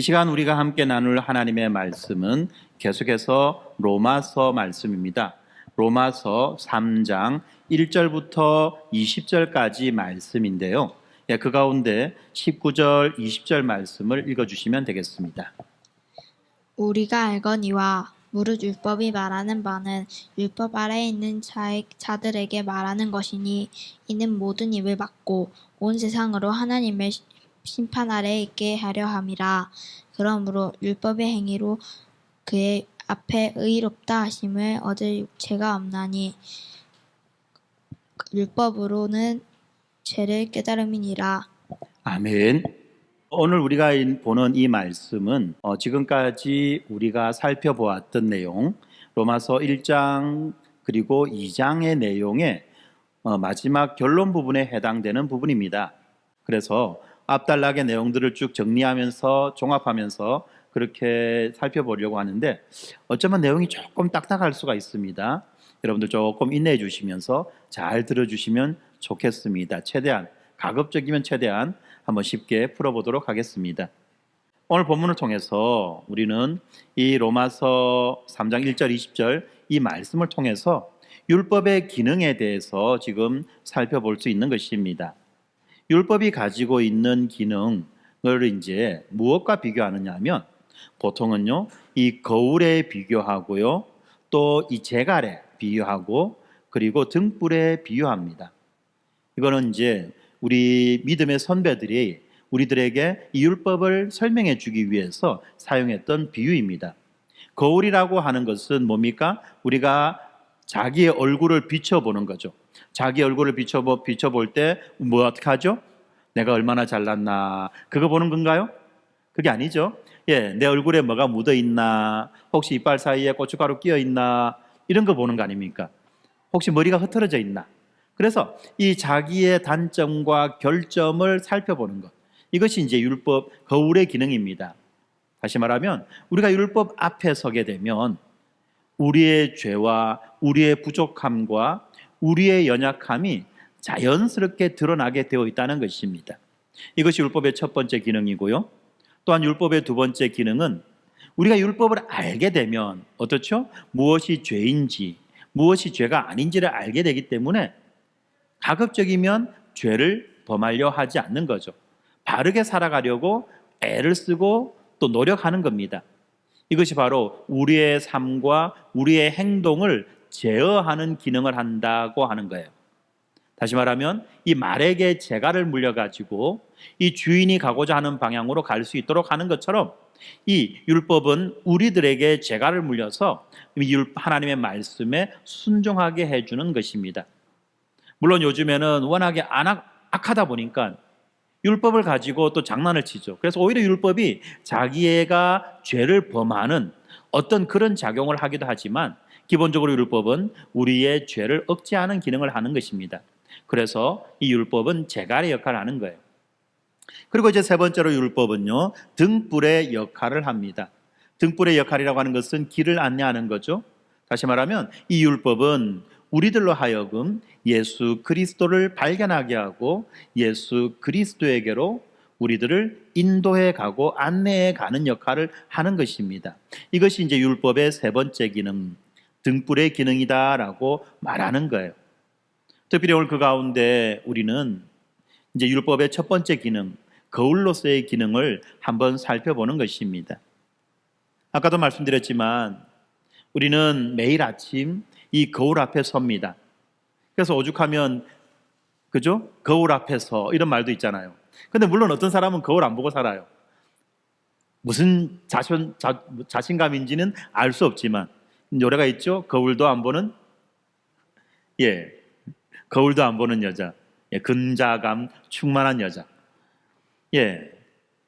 시간 우리가 함께 나눌 하나님의 말씀은 계속해서 로마서 말씀입니다. 로마서 3장 1절부터 20절까지 말씀인데요. 그 가운데 19절, 20절 말씀을 읽어주시면 되겠습니다. 우리가 알거니와 무릇 율법이 말하는 바는 율법 아래에 있는 자들에게 말하는 것이니 이는 모든 입을 막고 온 세상으로 하나님의 심판 아래에 있게 하려 함이라. 그러므로 율법의 행위로 그의 앞에 의롭다 하심을 얻을 죄가 없나니 율법으로는 죄를 깨달음이니라. 아멘. 오늘 우리가 보는 이 말씀은 지금까지 우리가 살펴보았던 내용, 로마서 1장 그리고 2장의 내용의 마지막 결론 부분에 해당되는 부분입니다. 그래서 앞단락의 내용들을 쭉 정리하면서 종합하면서 그렇게 살펴보려고 하는데 어쩌면 내용이 조금 딱딱할 수가 있습니다. 여러분들 조금 인내해 주시면서 잘 들어주시면 좋겠습니다. 최대한 가급적이면 최대한 한번 쉽게 풀어보도록 하겠습니다. 오늘 본문을 통해서 우리는 이 로마서 3장 1절 20절 이 말씀을 통해서 율법의 기능에 대해서 지금 살펴볼 수 있는 것입니다. 율법이 가지고 있는 기능을 이제 무엇과 비교하느냐 하면 보통은요 이 거울에 비교하고요 또 이 재갈에 비유하고 그리고 등불에 비유합니다. 이거는 이제 우리 믿음의 선배들이 우리들에게 이 율법을 설명해 주기 위해서 사용했던 비유입니다. 거울이라고 하는 것은 뭡니까? 우리가 자기의 얼굴을 비춰보는 거죠. 자기 얼굴을 비춰볼 때 뭐 어떻게 하죠? 내가 얼마나 잘났나 그거 보는 건가요? 그게 아니죠. 내 얼굴에 뭐가 묻어 있나, 혹시 이빨 사이에 고춧가루 끼어 있나 이런 거 보는 거 아닙니까? 혹시 머리가 흐트러져 있나? 그래서 이 자기의 단점과 결점을 살펴보는 것, 이것이 이제 율법 거울의 기능입니다. 다시 말하면 우리가 율법 앞에 서게 되면 우리의 죄와 우리의 부족함과 우리의 연약함이 자연스럽게 드러나게 되어 있다는 것입니다. 이것이 율법의 첫 번째 기능이고요. 또한 율법의 두 번째 기능은 우리가 율법을 알게 되면 어떻죠? 무엇이 죄인지 무엇이 죄가 아닌지를 알게 되기 때문에 가급적이면 죄를 범하려 하지 않는 거죠. 바르게 살아가려고 애를 쓰고 또 노력하는 겁니다. 이것이 바로 우리의 삶과 우리의 행동을 제어하는 기능을 한다고 하는 거예요. 다시 말하면 이 말에게 재갈을 물려가지고 이 주인이 가고자 하는 방향으로 갈 수 있도록 하는 것처럼 이 율법은 우리들에게 재갈을 물려서 하나님의 말씀에 순종하게 해주는 것입니다. 물론 요즘에는 워낙에 악하다 보니까 율법을 가지고 또 장난을 치죠. 그래서 오히려 율법이 자기가 죄를 범하는 어떤 그런 작용을 하기도 하지만 기본적으로 율법은 우리의 죄를 억제하는 기능을 하는 것입니다. 그래서 이 율법은 재갈의 역할을 하는 거예요. 그리고 이제 세 번째로 율법은요, 등불의 역할을 합니다. 등불의 역할이라고 하는 것은 길을 안내하는 거죠. 다시 말하면 이 율법은 우리들로 하여금 예수 그리스도를 발견하게 하고 예수 그리스도에게로 우리들을 인도해 가고 안내해 가는 역할을 하는 것입니다. 이것이 이제 율법의 세 번째 기능, 등불의 기능이다라고 말하는 거예요. 특별히 오늘 그 가운데 우리는 이제 율법의 첫 번째 기능, 거울로서의 기능을 한번 살펴보는 것입니다. 아까도 말씀드렸지만 우리는 매일 아침 이 거울 앞에 섭니다. 그래서 오죽하면 그죠? 거울 앞에서 이런 말도 있잖아요. 근데 물론 어떤 사람은 거울 안 보고 살아요. 무슨 자신감인지는 알 수 없지만 노래가 있죠? 거울도 안 보는 거울도 안 보는 여자. 근자감 충만한 여자.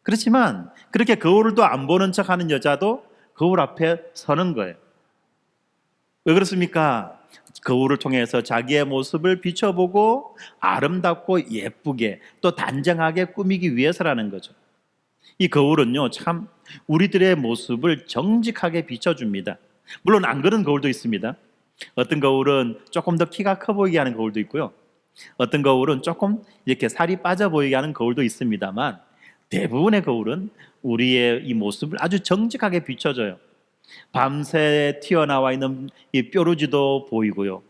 그렇지만 그렇게 거울도 안 보는 척하는 여자도 거울 앞에 서는 거예요. 왜 그렇습니까? 거울을 통해서 자기의 모습을 비춰보고 아름답고 예쁘게 또 단정하게 꾸미기 위해서라는 거죠. 이 거울은요, 참 우리들의 모습을 정직하게 비춰줍니다. 물론 안 그런 거울도 있습니다. 어떤 거울은 조금 더 키가 커 보이게 하는 거울도 있고요. 어떤 거울은 조금 이렇게 살이 빠져 보이게 하는 거울도 있습니다만 대부분의 거울은 우리의 이 모습을 아주 정직하게 비춰줘요. 밤새 튀어나와 있는 이 뾰루지도 보이고요.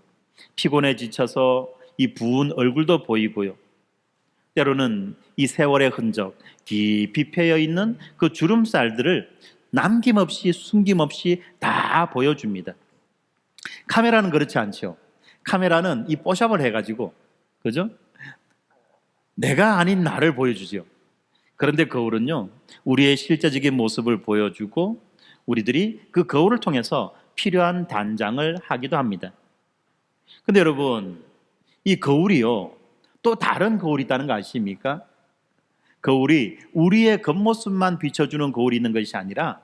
피곤해 지쳐서 이 부은 얼굴도 보이고요. 때로는 이 세월의 흔적, 깊이 패여 있는 그 주름살들을 남김없이 숨김없이 다 보여줍니다. 카메라는 그렇지 않죠. 카메라는 이 포샵을 해가지고, 그죠? 내가 아닌 나를 보여주죠. 그런데 거울은요, 우리의 실제적인 모습을 보여주고 우리들이 그 거울을 통해서 필요한 단장을 하기도 합니다. 근데 여러분, 이 거울이요, 또 다른 거울이 있다는 거 아십니까? 거울이 우리의 겉모습만 비춰주는 거울이 있는 것이 아니라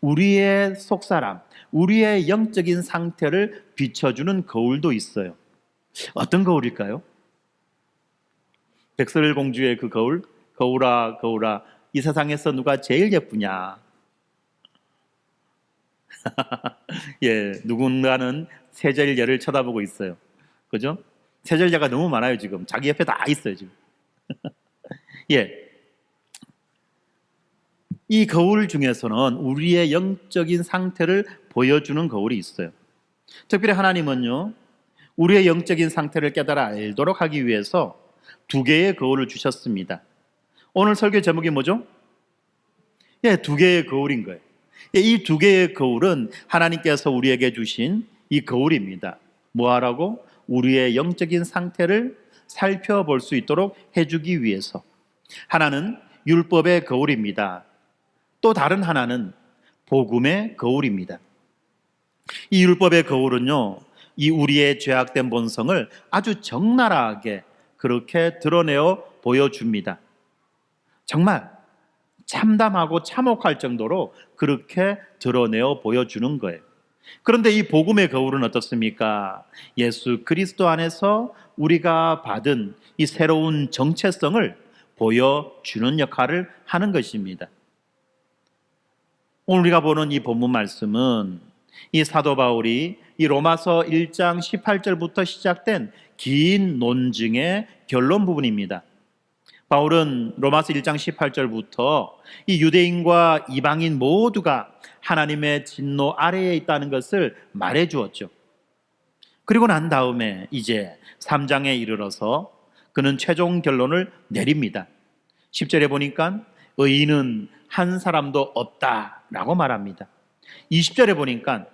우리의 속사람, 우리의 영적인 상태를 비춰주는 거울도 있어요. 어떤 거울일까요? 백설공주의 그 거울, 거울아 거울아 이 세상에서 누가 제일 예쁘냐? 예, 누군가는 세젤녀를 쳐다보고 있어요. 그죠? 세젤녀가 너무 많아요 지금. 자기 옆에 다 있어요 지금. 예, 이 거울 중에서는 우리의 영적인 상태를 보여주는 거울이 있어요. 특별히 하나님은요, 우리의 영적인 상태를 깨달아 알도록 하기 위해서 두 개의 거울을 주셨습니다. 오늘 설교 제목이 뭐죠? 예, 두 개의 거울인 거예요. 예, 이 두 개의 거울은 하나님께서 우리에게 주신 이 거울입니다. 뭐하라고? 우리의 영적인 상태를 살펴볼 수 있도록 해주기 위해서. 하나는 율법의 거울입니다. 또 다른 하나는 복음의 거울입니다. 이 율법의 거울은요, 이 우리의 죄악된 본성을 아주 적나라하게 그렇게 드러내어 보여줍니다. 정말 참담하고 참혹할 정도로 그렇게 드러내어 보여주는 거예요. 그런데 이 복음의 거울은 어떻습니까? 예수 그리스도 안에서 우리가 받은 이 새로운 정체성을 보여주는 역할을 하는 것입니다. 오늘 우리가 보는 이 본문 말씀은 이 사도 바울이 이 로마서 1장 18절부터 시작된 긴 논증의 결론 부분입니다. 바울은 로마서 1장 18절부터 이 유대인과 이방인 모두가 하나님의 진노 아래에 있다는 것을 말해 주었죠. 그리고 난 다음에 이제 3장에 이르러서 그는 최종 결론을 내립니다. 10절에 보니까 의인은 한 사람도 없다라고 말합니다. 20절에 보니까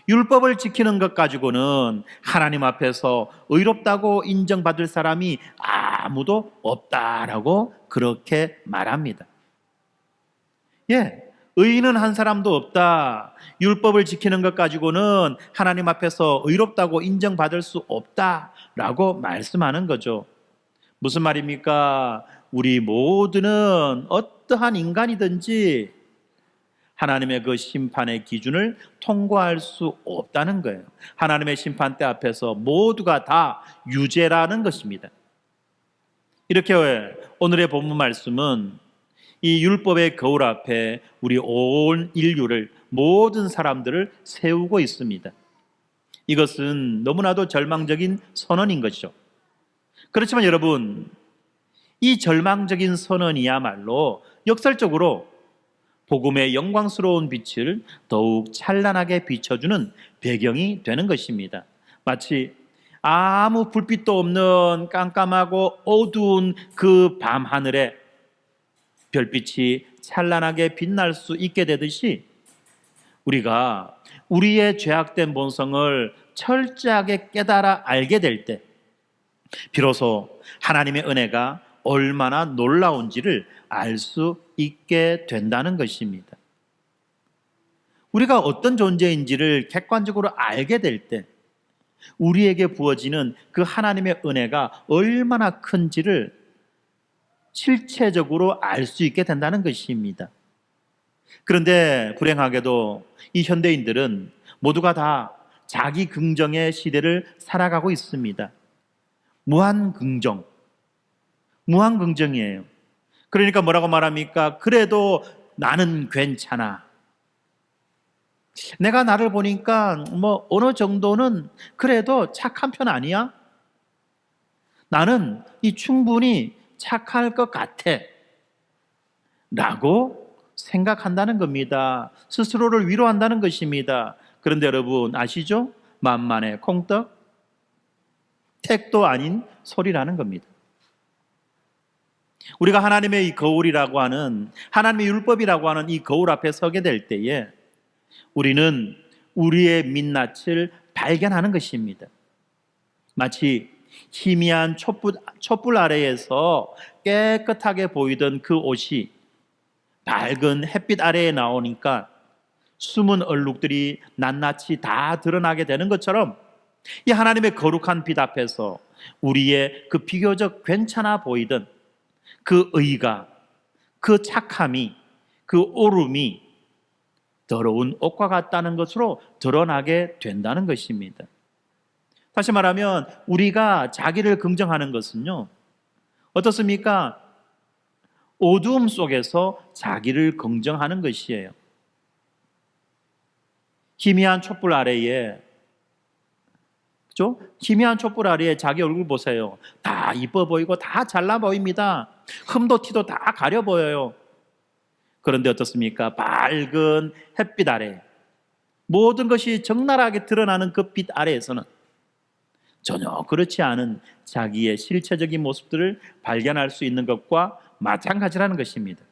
율법을 지키는 것 가지고는 하나님 앞에서 의롭다고 인정받을 사람이 아무도 없다라고 그렇게 말합니다. 예, 의인은 한 사람도 없다. 율법을 지키는 것 가지고는 하나님 앞에서 의롭다고 인정받을 수 없다라고 말씀하는 거죠. 무슨 말입니까? 우리 모두는 어떠한 인간이든지 하나님의 그 심판의 기준을 통과할 수 없다는 거예요. 하나님의 심판대 앞에서 모두가 다 유죄라는 것입니다. 이렇게 오늘의 본문 말씀은 이 율법의 거울 앞에 우리 온 인류를, 모든 사람들을 세우고 있습니다. 이것은 너무나도 절망적인 선언인 것이죠. 그렇지만 여러분, 이 절망적인 선언이야말로 역설적으로 복음의 영광스러운 빛을 더욱 찬란하게 비춰주는 배경이 되는 것입니다. 마치 아무 불빛도 없는 깜깜하고 어두운 그 밤하늘에 별빛이 찬란하게 빛날 수 있게 되듯이 우리가 우리의 죄악된 본성을 철저하게 깨달아 알게 될 때 비로소 하나님의 은혜가 얼마나 놀라운지를 알 수 있게 된다는 것입니다. 우리가 어떤 존재인지를 객관적으로 알게 될 때 우리에게 부어지는 그 하나님의 은혜가 얼마나 큰지를 실체적으로 알 수 있게 된다는 것입니다. 그런데 불행하게도 이 현대인들은 모두가 다 자기 긍정의 시대를 살아가고 있습니다. 무한 긍정이에요. 그러니까 뭐라고 말합니까? 그래도 나는 괜찮아. 내가 나를 보니까 어느 정도는 그래도 착한 편 아니야? 나는 이 충분히 착할 것 같아. 라고 생각한다는 겁니다. 스스로를 위로한다는 것입니다. 그런데 여러분 아시죠? 만만의 콩떡, 택도 아닌 소리라는 겁니다. 우리가 하나님의 이 거울이라고 하는, 하나님의 율법이라고 하는 이 거울 앞에 서게 될 때에 우리는 우리의 민낯을 발견하는 것입니다. 마치 희미한 촛불 아래에서 깨끗하게 보이던 그 옷이 밝은 햇빛 아래에 나오니까 숨은 얼룩들이 낱낱이 다 드러나게 되는 것처럼 이 하나님의 거룩한 빛 앞에서 우리의 그 비교적 괜찮아 보이던 그 의가, 그 착함이, 그 오름이 더러운 옷과 같다는 것으로 드러나게 된다는 것입니다. 다시 말하면 우리가 자기를 긍정하는 것은요, 어떻습니까? 어두움 속에서 자기를 긍정하는 것이에요. 희미한 촛불 아래에, 그죠? 희미한 촛불 아래에 자기 얼굴 보세요. 다 이뻐 보이고 다 잘나 보입니다. 흠도 티도 다 가려 보여요. 그런데 어떻습니까? 밝은 햇빛 아래 모든 것이 적나라하게 드러나는 그 빛 아래에서는 전혀 그렇지 않은 자기의 실체적인 모습들을 발견할 수 있는 것과 마찬가지라는 것입니다.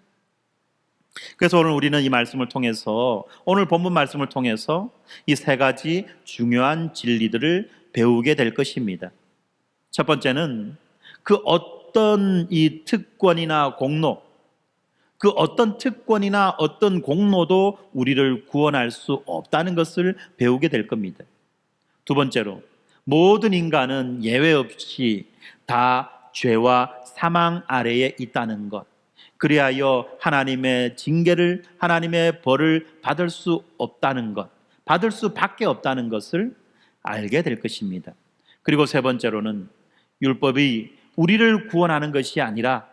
그래서 오늘 우리는 이 말씀을 통해서, 오늘 본문 말씀을 통해서 이 세 가지 중요한 진리들을 배우게 될 것입니다. 첫 번째는 그 어떤 이 특권이나 공로, 그 어떤 특권이나 어떤 공로도 우리를 구원할 수 없다는 것을 배우게 될 겁니다. 두 번째로, 모든 인간은 예외 없이 다 죄와 사망 아래에 있다는 것, 그리하여 하나님의 징계를, 하나님의 벌을 받을 수 없다는 것, 받을 수밖에 없다는 것을 알게 될 것입니다. 그리고 세 번째로는 율법이 우리를 구원하는 것이 아니라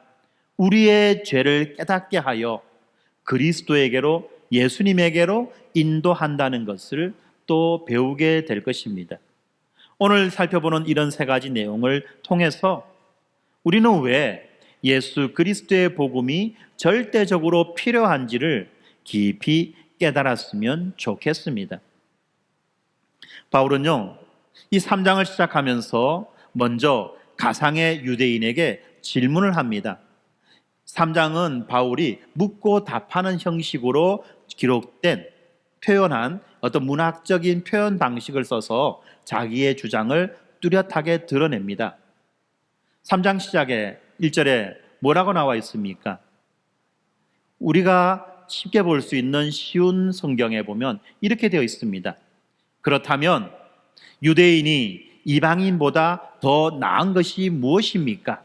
우리의 죄를 깨닫게 하여 그리스도에게로, 예수님에게로 인도한다는 것을 또 배우게 될 것입니다. 오늘 살펴보는 이런 세 가지 내용을 통해서 우리는 왜 예수 그리스도의 복음이 절대적으로 필요한지를 깊이 깨달았으면 좋겠습니다. 바울은요, 이 3장을 시작하면서 먼저 가상의 유대인에게 질문을 합니다. 3장은 바울이 묻고 답하는 형식으로 기록된, 표현한 어떤 문학적인 표현 방식을 써서 자기의 주장을 뚜렷하게 드러냅니다. 3장 시작에 1절에 뭐라고 나와 있습니까? 우리가 쉽게 볼 수 있는 쉬운 성경에 보면 이렇게 되어 있습니다. 그렇다면 유대인이 이방인보다 더 나은 것이 무엇입니까?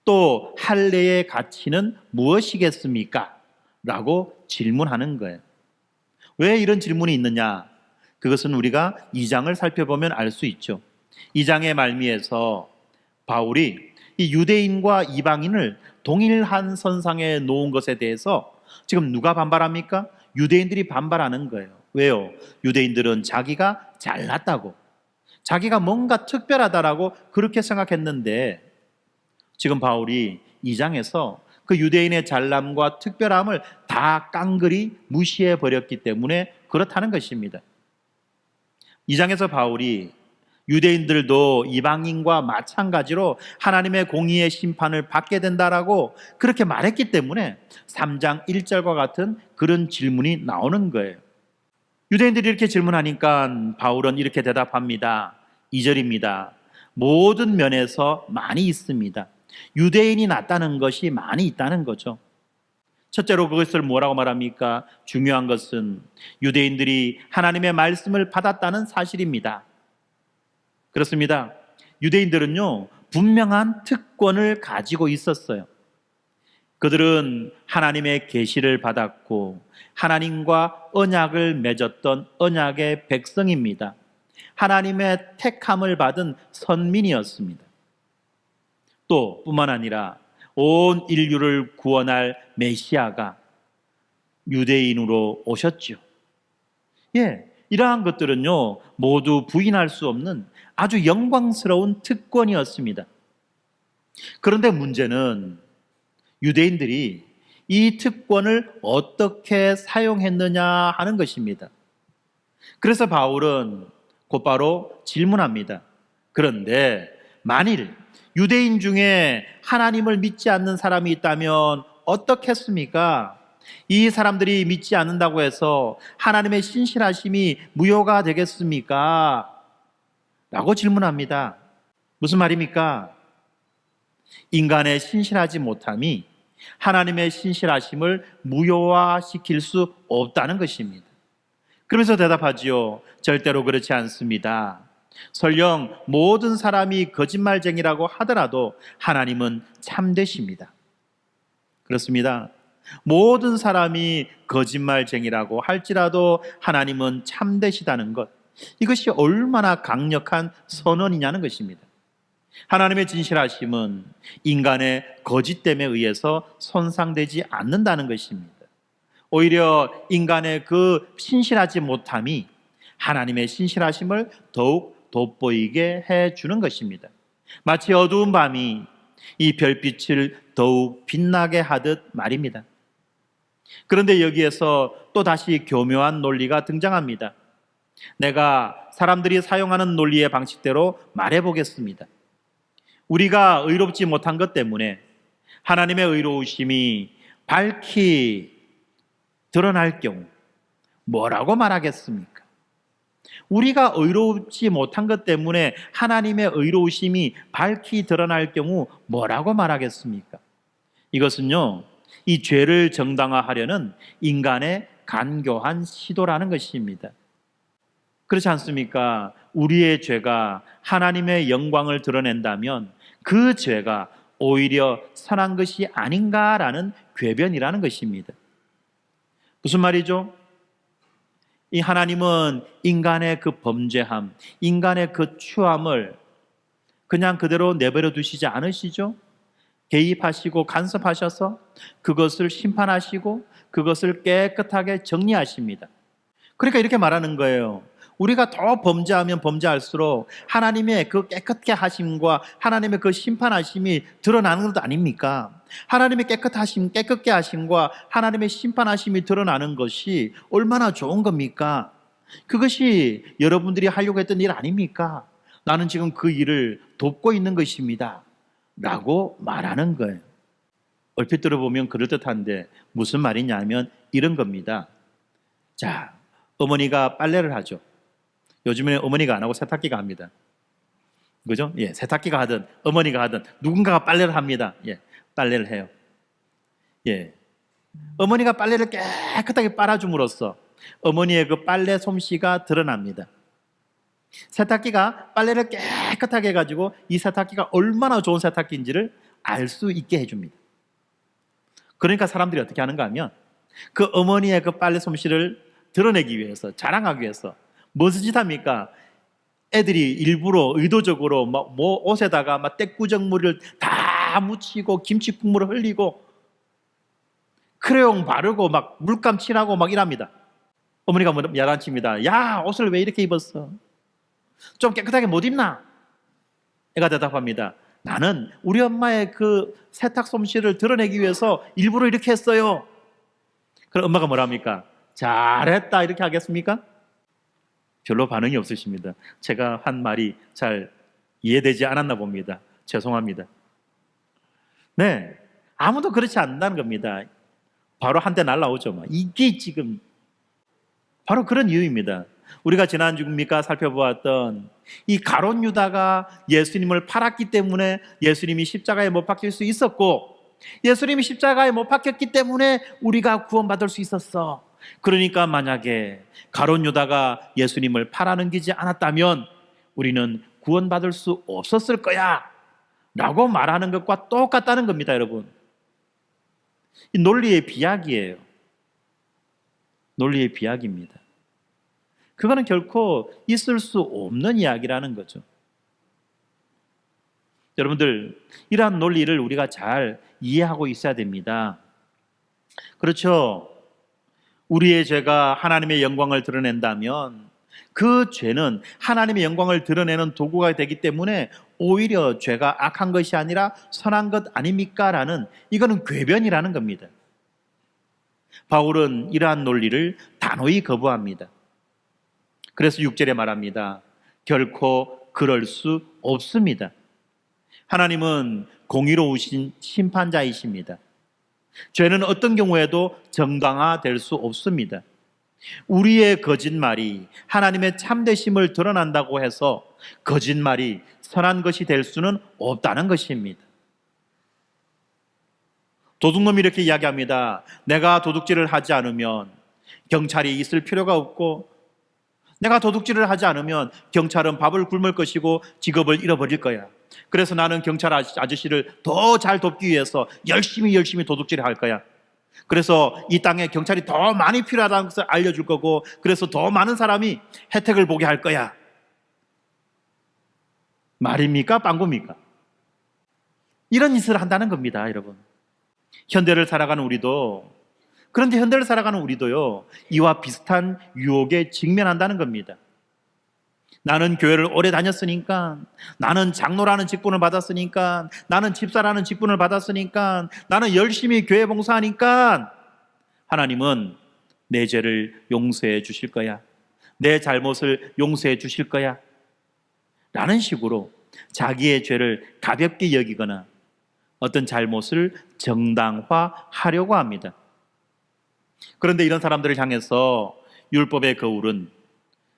또 할례의 가치는 무엇이겠습니까? 라고 질문하는 거예요. 왜 이런 질문이 있느냐? 그것은 우리가 2장을 살펴보면 알 수 있죠. 2장의 말미에서 바울이 이 유대인과 이방인을 동일한 선상에 놓은 것에 대해서 지금 누가 반발합니까? 유대인들이 반발하는 거예요. 왜요? 유대인들은 자기가 잘났다고, 자기가 뭔가 특별하다라고 그렇게 생각했는데 지금 바울이 2장에서 그 유대인의 잘남과 특별함을 다 깡그리 무시해 버렸기 때문에 그렇다는 것입니다. 2장에서 바울이 유대인들도 이방인과 마찬가지로 하나님의 공의의 심판을 받게 된다라고 그렇게 말했기 때문에 3장 1절과 같은 그런 질문이 나오는 거예요. 유대인들이 이렇게 질문하니까 바울은 이렇게 대답합니다. 2절입니다. 모든 면에서 많이 있습니다. 유대인이 낫다는 것이 많이 있다는 거죠. 첫째로 그것을 뭐라고 말합니까? 중요한 것은 유대인들이 하나님의 말씀을 받았다는 사실입니다. 그렇습니다. 유대인들은요, 분명한 특권을 가지고 있었어요. 그들은 하나님의 계시를 받았고 하나님과 언약을 맺었던 언약의 백성입니다. 하나님의 택함을 받은 선민이었습니다. 또 뿐만 아니라 온 인류를 구원할 메시아가 유대인으로 오셨죠. 이러한 것들은요, 모두 부인할 수 없는 아주 영광스러운 특권이었습니다. 그런데 문제는 유대인들이 이 특권을 어떻게 사용했느냐 하는 것입니다. 그래서 바울은 곧바로 질문합니다. 그런데 만일 유대인 중에 하나님을 믿지 않는 사람이 있다면 어떻겠습니까? 이 사람들이 믿지 않는다고 해서 하나님의 신실하심이 무효가 되겠습니까? 라고 질문합니다. 무슨 말입니까? 인간의 신실하지 못함이 하나님의 신실하심을 무효화시킬 수 없다는 것입니다. 그러면서 대답하지요. 절대로 그렇지 않습니다. 설령 모든 사람이 거짓말쟁이라고 하더라도 하나님은 참되십니다. 그렇습니다. 모든 사람이 거짓말쟁이라고 할지라도 하나님은 참되시다는 것, 이것이 얼마나 강력한 선언이냐는 것입니다. 하나님의 진실하심은 인간의 거짓됨에 의해서 손상되지 않는다는 것입니다. 오히려 인간의 그 신실하지 못함이 하나님의 신실하심을 더욱 돋보이게 해주는 것입니다. 마치 어두운 밤이 이 별빛을 더욱 빛나게 하듯 말입니다. 그런데 여기에서 또다시 교묘한 논리가 등장합니다. 내가 사람들이 사용하는 논리의 방식대로 말해보겠습니다. 우리가 의롭지 못한 것 때문에 하나님의 의로우심이 밝히 드러날 경우 뭐라고 말하겠습니까? 우리가 의롭지 못한 것 때문에 하나님의 의로우심이 밝히 드러날 경우 뭐라고 말하겠습니까? 이것은요, 이 죄를 정당화하려는 인간의 간교한 시도라는 것입니다. 그렇지 않습니까? 우리의 죄가 하나님의 영광을 드러낸다면 그 죄가 오히려 선한 것이 아닌가라는 궤변이라는 것입니다. 무슨 말이죠? 이 하나님은 인간의 그 범죄함, 인간의 그 추함을 그냥 그대로 내버려 두시지 않으시죠? 개입하시고 간섭하셔서 그것을 심판하시고 그것을 깨끗하게 정리하십니다. 그러니까 이렇게 말하는 거예요. 우리가 더 범죄하면 범죄할수록 하나님의 그 깨끗게 하심과 하나님의 그 심판하심이 드러나는 것 아닙니까? 하나님의 깨끗하심, 깨끗게 하심과 하나님의 심판하심이 드러나는 것이 얼마나 좋은 겁니까? 그것이 여러분들이 하려고 했던 일 아닙니까? 나는 지금 그 일을 돕고 있는 것입니다. 라고 말하는 거예요. 얼핏 들어보면 그럴듯한데 무슨 말이냐면 이런 겁니다. 자, 어머니가 빨래를 하죠. 요즘에는 어머니가 안 하고 세탁기가 합니다. 그죠? 예, 세탁기가 하든 어머니가 하든 누군가가 빨래를 합니다. 예, 빨래를 해요. 예, 어머니가 빨래를 깨끗하게 빨아줌으로써 어머니의 그 빨래 솜씨가 드러납니다. 세탁기가 빨래를 깨끗하게 해가지고 이 세탁기가 얼마나 좋은 세탁기인지를 알 수 있게 해줍니다. 그러니까 사람들이 어떻게 하는가 하면 그 어머니의 그 빨래 솜씨를 드러내기 위해서, 자랑하기 위해서 무슨 짓 합니까? 애들이 일부러 의도적으로 뭐 옷에다가 막 떼꾸정물을 다 묻히고 김치 국물을 흘리고 크레용 바르고 막 물감 칠하고 막 이랍니다. 어머니가 야단칩니다. 야, 옷을 왜 이렇게 입었어? 좀 깨끗하게 못 입나? 애가 대답합니다. 나는 우리 엄마의 그 세탁 솜씨를 드러내기 위해서 일부러 이렇게 했어요. 그럼 엄마가 뭐랍니까? 잘했다 이렇게 하겠습니까? 별로 반응이 없으십니다. 제가 한 말이 잘 이해되지 않았나 봅니다. 죄송합니다. 네, 아무도 그렇지 않는다는 겁니다. 바로 한 대 날라오죠. 이게 지금 바로 그런 이유입니다. 우리가 지난 주입니까 살펴보았던 이 가룟 유다가 예수님을 팔았기 때문에 예수님이 십자가에 못 박힐 수 있었고, 예수님이 십자가에 못 박혔기 때문에 우리가 구원받을 수 있었어. 그러니까 만약에 가룟 유다가 예수님을 팔아넘기지 않았다면 우리는 구원받을 수 없었을 거야 라고 말하는 것과 똑같다는 겁니다. 여러분, 이 논리의 비약이에요. 논리의 비약입니다. 그거는 결코 있을 수 없는 이야기라는 거죠. 여러분들, 이러한 논리를 우리가 잘 이해하고 있어야 됩니다. 그렇죠? 우리의 죄가 하나님의 영광을 드러낸다면 그 죄는 하나님의 영광을 드러내는 도구가 되기 때문에 오히려 죄가 악한 것이 아니라 선한 것 아닙니까? 라는, 이거는 궤변이라는 겁니다. 바울은 이러한 논리를 단호히 거부합니다. 그래서 6절에 말합니다. 결코 그럴 수 없습니다. 하나님은 공의로우신 심판자이십니다. 죄는 어떤 경우에도 정당화될 수 없습니다. 우리의 거짓말이 하나님의 참되심을 드러난다고 해서 거짓말이 선한 것이 될 수는 없다는 것입니다. 도둑놈이 이렇게 이야기합니다. 내가 도둑질을 하지 않으면 경찰이 있을 필요가 없고, 내가 도둑질을 하지 않으면 경찰은 밥을 굶을 것이고 직업을 잃어버릴 거야. 그래서 나는 경찰 아저씨를 더 잘 돕기 위해서 열심히 도둑질을 할 거야. 그래서 이 땅에 경찰이 더 많이 필요하다는 것을 알려줄 거고, 그래서 더 많은 사람이 혜택을 보게 할 거야. 말입니까? 빵구입니까? 이런 짓을 한다는 겁니다, 여러분. 현대를 살아가는 우리도, 그런데 현대를 살아가는 우리도요, 이와 비슷한 유혹에 직면한다는 겁니다. 나는 교회를 오래 다녔으니까, 나는 장로라는 직분을 받았으니까, 나는 집사라는 직분을 받았으니까, 나는 열심히 교회 봉사하니까 하나님은 내 죄를 용서해 주실 거야, 내 잘못을 용서해 주실 거야 라는 식으로 자기의 죄를 가볍게 여기거나 어떤 잘못을 정당화하려고 합니다. 그런데 이런 사람들을 향해서 율법의 거울은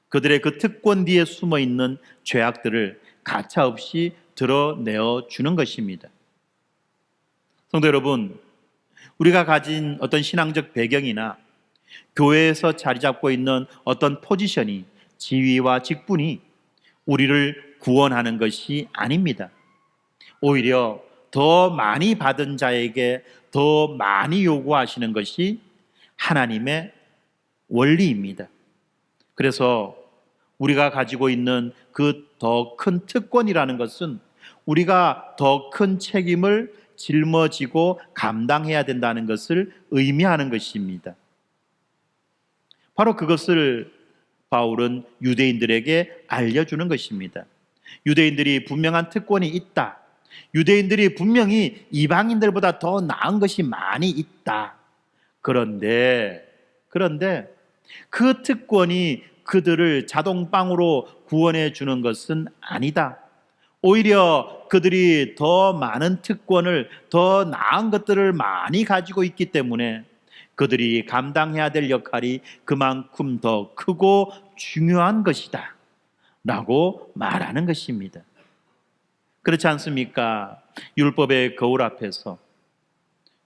그들의 그 특권 뒤에 숨어 있는 죄악들을 가차없이 드러내어 주는 것입니다. 성도 여러분, 우리가 가진 어떤 신앙적 배경이나 교회에서 자리 잡고 있는 어떤 포지션이, 지위와 직분이 우리를 구원하는 것이 아닙니다. 오히려 더 많이 받은 자에게 더 많이 요구하시는 것이 하나님의 원리입니다. 그래서 우리가 가지고 있는 그 더 큰 특권이라는 것은 우리가 더 큰 책임을 짊어지고 감당해야 된다는 것을 의미하는 것입니다. 바로 그것을 바울은 유대인들에게 알려주는 것입니다. 유대인들이 분명한 특권이 있다. 유대인들이 분명히 이방인들보다 더 나은 것이 많이 있다. 그런데 그 특권이 그들을 자동빵으로 구원해 주는 것은 아니다. 오히려 그들이 더 많은 특권을, 더 나은 것들을 많이 가지고 있기 때문에 그들이 감당해야 될 역할이 그만큼 더 크고 중요한 것이다 라고 말하는 것입니다. 그렇지 않습니까? 율법의 거울 앞에서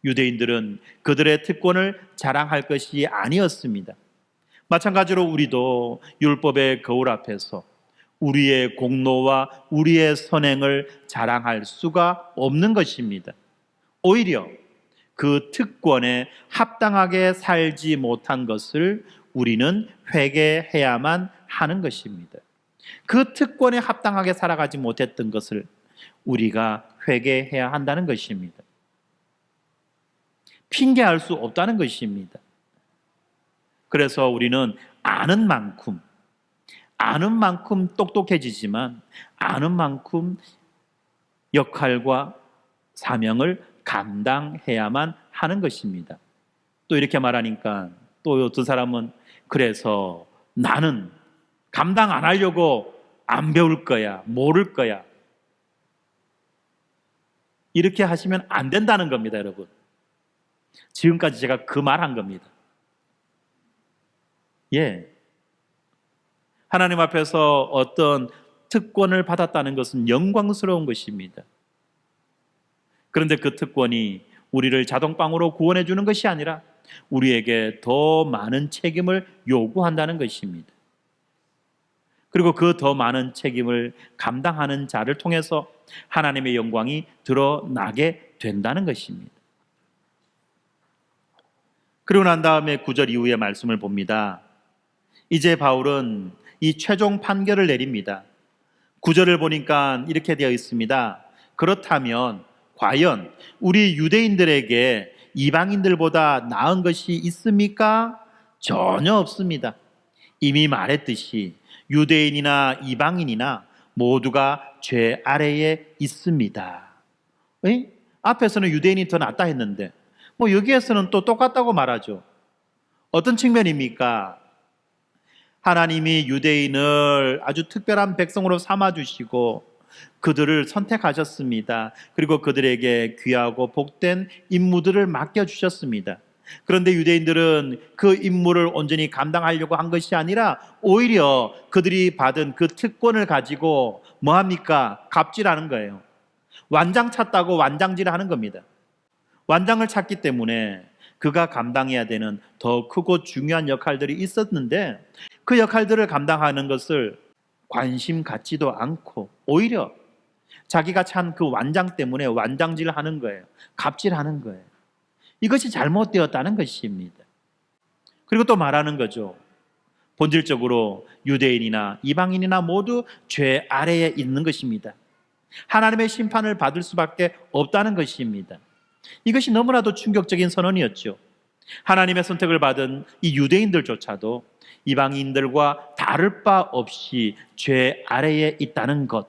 유대인들은 그들의 특권을 자랑할 것이 아니었습니다. 마찬가지로 우리도 율법의 거울 앞에서 우리의 공로와 우리의 선행을 자랑할 수가 없는 것입니다. 오히려 그 특권에 합당하게 살지 못한 것을 우리는 회개해야만 하는 것입니다. 그 특권에 합당하게 살아가지 못했던 것을 우리가 회개해야 한다는 것입니다. 핑계할 수 없다는 것입니다. 그래서 우리는 아는 만큼 똑똑해지지만 아는 만큼 역할과 사명을 감당해야만 하는 것입니다. 또 이렇게 말하니까 또 어떤 사람은 그래서 나는 감당 안 하려고 안 배울 거야, 모를 거야, 이렇게 하시면 안 된다는 겁니다, 여러분. 지금까지 제가 그 말한 겁니다. 하나님 앞에서 어떤 특권을 받았다는 것은 영광스러운 것입니다. 그런데 그 특권이 우리를 자동빵으로 구원해 주는 것이 아니라 우리에게 더 많은 책임을 요구한다는 것입니다. 그리고 그 더 많은 책임을 감당하는 자를 통해서 하나님의 영광이 드러나게 된다는 것입니다. 그리고 난 다음에 9절 이후의 말씀을 봅니다. 이제 바울은 이 최종 판결을 내립니다. 9절을 보니까 이렇게 되어 있습니다. 그렇다면 과연 우리 유대인들에게 이방인들보다 나은 것이 있습니까? 전혀 없습니다. 이미 말했듯이 유대인이나 이방인이나 모두가 죄 아래에 있습니다. 앞에서는 유대인이 더 낫다 했는데 여기에서는 또 똑같다고 말하죠. 어떤 측면입니까? 하나님이 유대인을 아주 특별한 백성으로 삼아주시고 그들을 선택하셨습니다. 그리고 그들에게 귀하고 복된 임무들을 맡겨주셨습니다. 그런데 유대인들은 그 임무를 온전히 감당하려고 한 것이 아니라 오히려 그들이 받은 그 특권을 가지고 뭐합니까? 갑질하는 거예요. 완장 찾다고 완장질 하는 겁니다. 완장을 찾기 때문에 그가 감당해야 되는 더 크고 중요한 역할들이 있었는데 그 역할들을 감당하는 것을 관심 갖지도 않고 오히려 자기가 찬 그 완장 때문에 완장질 하는 거예요. 갑질하는 거예요. 이것이 잘못되었다는 것입니다. 그리고 또 말하는 거죠. 본질적으로 유대인이나 이방인이나 모두 죄 아래에 있는 것입니다. 하나님의 심판을 받을 수밖에 없다는 것입니다. 이것이 너무나도 충격적인 선언이었죠. 하나님의 선택을 받은 이 유대인들조차도 이방인들과 다를 바 없이 죄 아래에 있다는 것.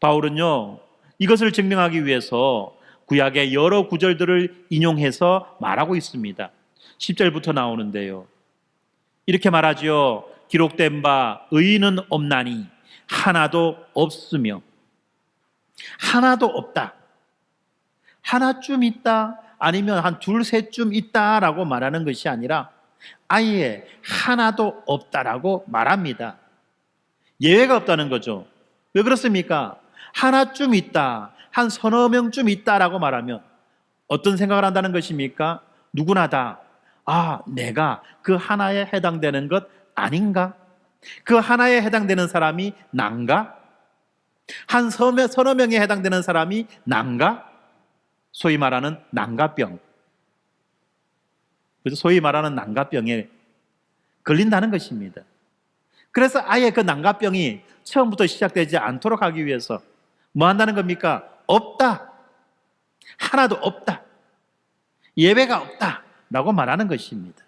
바울은요, 이것을 증명하기 위해서 구약의 여러 구절들을 인용해서 말하고 있습니다. 10절부터 나오는데요. 이렇게 말하지요. 기록된 바 의인은 없나니 하나도 없으며 하나도 없다. 하나쯤 있다 아니면 한 둘, 셋쯤 있다라고 말하는 것이 아니라 아예 하나도 없다라고 말합니다. 예외가 없다는 거죠. 왜 그렇습니까? 하나쯤 있다, 한 서너 명쯤 있다라고 말하면 어떤 생각을 한다는 것입니까? 누구나 다 내가 그 하나에 해당되는 것 아닌가? 그 하나에 해당되는 사람이 난가? 한 서너 명에 해당되는 사람이 난가? 소위 말하는 난가병. 그래서 소위 말하는 난가병에 걸린다는 것입니다. 그래서 아예 그 난가병이 처음부터 시작되지 않도록 하기 위해서 뭐 한다는 겁니까? 없다. 하나도 없다. 예외가 없다. 라고 말하는 것입니다.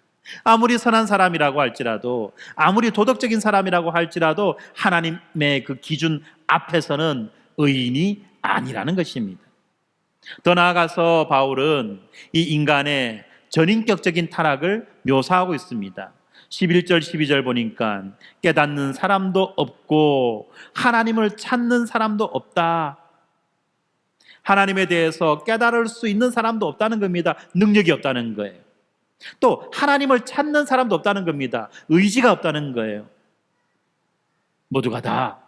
아무리 선한 사람이라고 할지라도, 아무리 도덕적인 사람이라고 할지라도 하나님의 그 기준 앞에서는 의인이 아니라는 것입니다. 더 나아가서 바울은 이 인간의 전인격적인 타락을 묘사하고 있습니다. 11절 12절 보니까 깨닫는 사람도 없고 하나님을 찾는 사람도 없다. 하나님에 대해서 깨달을 수 있는 사람도 없다는 겁니다. 능력이 없다는 거예요. 또 하나님을 찾는 사람도 없다는 겁니다. 의지가 없다는 거예요. 모두가 다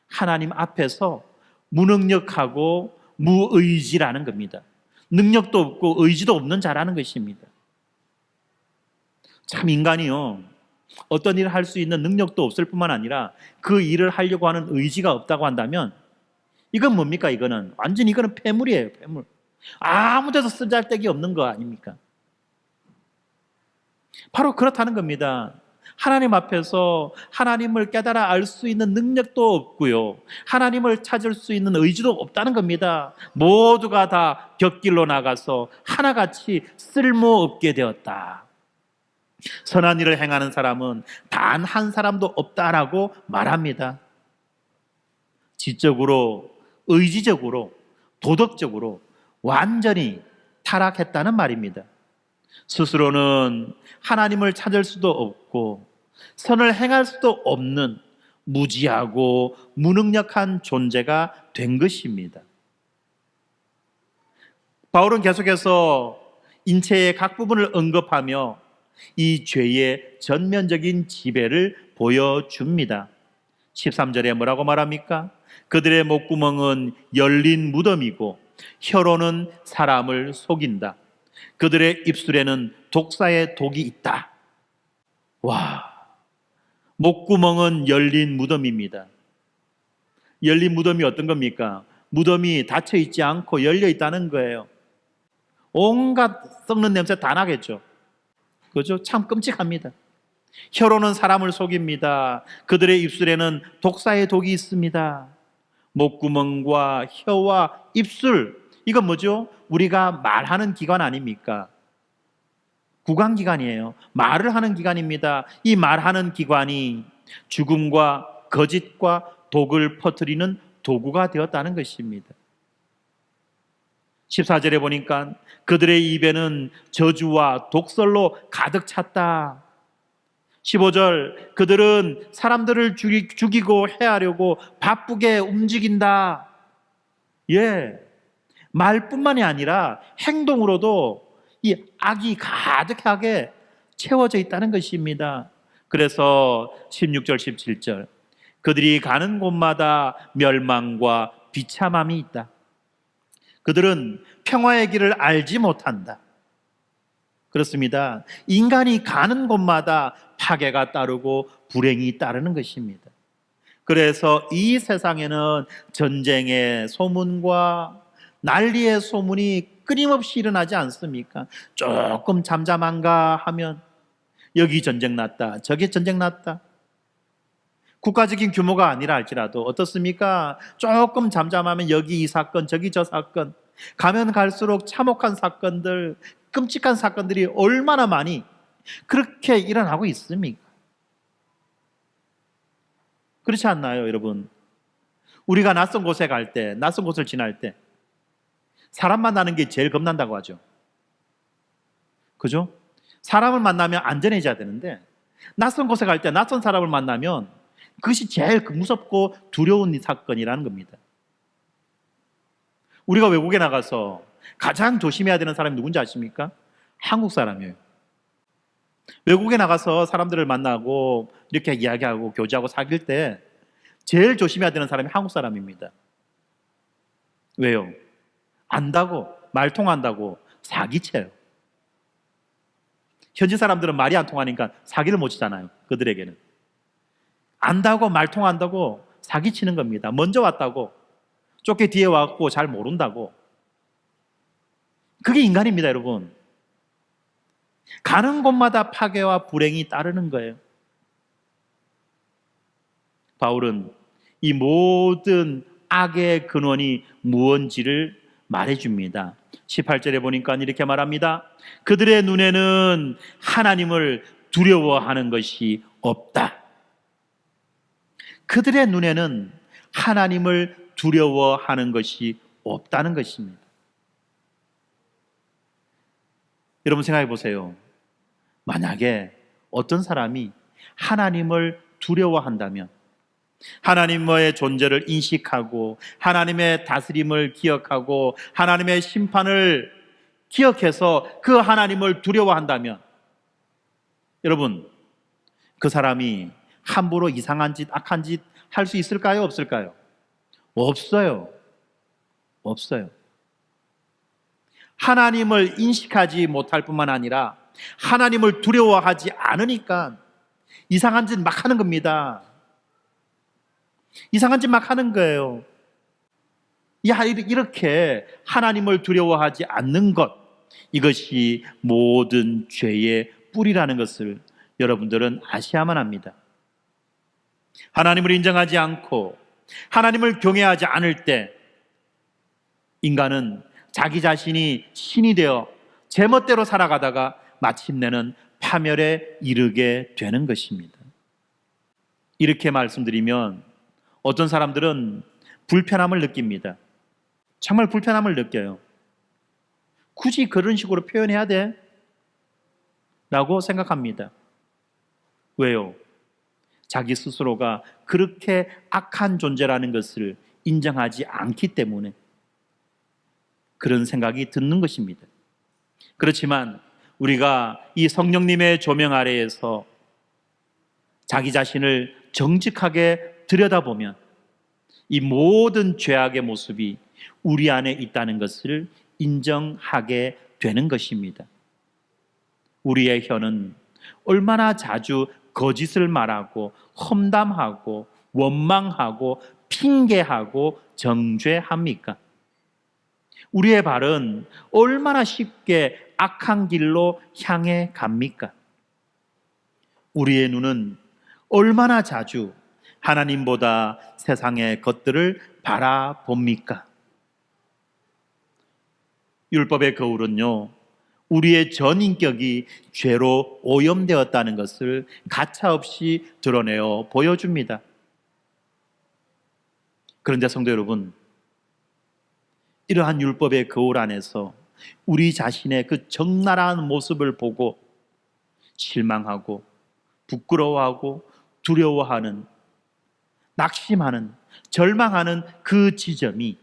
하나님 앞에서 무능력하고 무의지라는 겁니다. 능력도 없고 의지도 없는 자라는 것입니다. 참 인간이요, 어떤 일을 할 수 있는 능력도 없을 뿐만 아니라 그 일을 하려고 하는 의지가 없다고 한다면 이건 뭡니까? 이거는 폐물이에요. 폐물. 아무 데서 쓰잘데기 없는 거 아닙니까? 바로 그렇다는 겁니다. 하나님 앞에서 하나님을 깨달아 알 수 있는 능력도 없고요, 하나님을 찾을 수 있는 의지도 없다는 겁니다. 모두가 다 곁길로 나가서 하나같이 쓸모없게 되었다. 선한 일을 행하는 사람은 단 한 사람도 없다라고 말합니다. 지적으로, 의지적으로, 도덕적으로 완전히 타락했다는 말입니다. 스스로는 하나님을 찾을 수도 없고 선을 행할 수도 없는 무지하고 무능력한 존재가 된 것입니다. 바울은 계속해서 인체의 각 부분을 언급하며 이 죄의 전면적인 지배를 보여줍니다. 13절에 뭐라고 말합니까? 그들의 목구멍은 열린 무덤이고 혀로는 사람을 속인다. 그들의 입술에는 독사의 독이 있다. 와, 목구멍은 열린 무덤입니다. 열린 무덤이 어떤 겁니까? 무덤이 닫혀 있지 않고 열려 있다는 거예요. 온갖 썩는 냄새 다 나겠죠. 그죠? 참 끔찍합니다. 혀로는 사람을 속입니다. 그들의 입술에는 독사의 독이 있습니다. 목구멍과 혀와 입술, 이건 뭐죠? 우리가 말하는 기관 아닙니까? 구강기관이에요. 말을 하는 기관입니다. 이 말하는 기관이 죽음과 거짓과 독을 퍼뜨리는 도구가 되었다는 것입니다. 14절에 보니까 그들의 입에는 저주와 독설로 가득 찼다. 15절, 그들은 사람들을 죽이고 해하려고 바쁘게 움직인다. 예, 말뿐만이 아니라 행동으로도 이 악이 가득하게 채워져 있다는 것입니다. 그래서 16절, 17절, 그들이 가는 곳마다 멸망과 비참함이 있다. 그들은 평화의 길을 알지 못한다. 그렇습니다. 인간이 가는 곳마다 파괴가 따르고 불행이 따르는 것입니다. 그래서 이 세상에는 전쟁의 소문과 난리의 소문이 끊임없이 일어나지 않습니까? 조금 잠잠한가 하면 여기 전쟁 났다, 저기 전쟁 났다. 국가적인 규모가 아니라 할지라도 어떻습니까? 조금 잠잠하면 여기 이 사건, 저기 저 사건, 가면 갈수록 참혹한 사건들, 끔찍한 사건들이 얼마나 많이 그렇게 일어나고 있습니까? 그렇지 않나요, 여러분? 우리가 낯선 곳에 갈 때, 낯선 곳을 지날 때 사람 만나는 게 제일 겁난다고 하죠. 그죠? 사람을 만나면 안전해져야 되는데 낯선 곳에 갈 때 낯선 사람을 만나면 그것이 제일 무섭고 두려운 사건이라는 겁니다. 우리가 외국에 나가서 가장 조심해야 되는 사람이 누군지 아십니까? 한국 사람이에요. 외국에 나가서 사람들을 만나고 이렇게 이야기하고 교제하고 사귈 때 제일 조심해야 되는 사람이 한국 사람입니다. 왜요? 안다고, 말 통한다고 사기쳐요. 현지 사람들은 말이 안 통하니까 사기를 못 치잖아요. 그들에게는. 안다고, 말 통한다고 사기치는 겁니다. 먼저 왔다고, 쫓겨 뒤에 왔고 잘 모른다고. 그게 인간입니다, 여러분. 가는 곳마다 파괴와 불행이 따르는 거예요. 바울은 이 모든 악의 근원이 무엇인지를 말해줍니다. 18절에 보니까 이렇게 말합니다. 그들의 눈에는 하나님을 두려워하는 것이 없다. 그들의 눈에는 하나님을 두려워하는 것이 없다는 것입니다. 여러분 생각해 보세요. 만약에 어떤 사람이 하나님을 두려워한다면, 하나님의 존재를 인식하고 하나님의 다스림을 기억하고 하나님의 심판을 기억해서 그 하나님을 두려워한다면, 여러분 그 사람이 함부로 이상한 짓, 악한 짓 할 수 있을까요? 없을까요? 없어요. 없어요. 하나님을 인식하지 못할 뿐만 아니라 하나님을 두려워하지 않으니까 이상한 짓 막 하는 겁니다. 이상한 짓 막 하는 거예요. 이렇게 하나님을 두려워하지 않는 것, 이것이 모든 죄의 뿌리라는 것을 여러분들은 아셔야만 합니다. 하나님을 인정하지 않고 하나님을 경외하지 않을 때 인간은 자기 자신이 신이 되어 제멋대로 살아가다가 마침내는 파멸에 이르게 되는 것입니다. 이렇게 말씀드리면 어떤 사람들은 불편함을 느낍니다. 정말 불편함을 느껴요. 굳이 그런 식으로 표현해야 돼? 라고 생각합니다. 왜요? 자기 스스로가 그렇게 악한 존재라는 것을 인정하지 않기 때문에 그런 생각이 드는 것입니다. 그렇지만 우리가 이 성령님의 조명 아래에서 자기 자신을 정직하게 들여다보면 이 모든 죄악의 모습이 우리 안에 있다는 것을 인정하게 되는 것입니다. 우리의 혀는 얼마나 자주 거짓을 말하고 험담하고 원망하고 핑계하고 정죄합니까? 우리의 발은 얼마나 쉽게 악한 길로 향해 갑니까? 우리의 눈은 얼마나 자주 하나님보다 세상의 것들을 바라봅니까? 율법의 거울은요, 우리의 전 인격이 죄로 오염되었다는 것을 가차없이 드러내어 보여줍니다. 그런데 성도 여러분, 이러한 율법의 거울 안에서 우리 자신의 그 적나라한 모습을 보고 실망하고 부끄러워하고 두려워하는, 낙심하는, 절망하는 그 지점이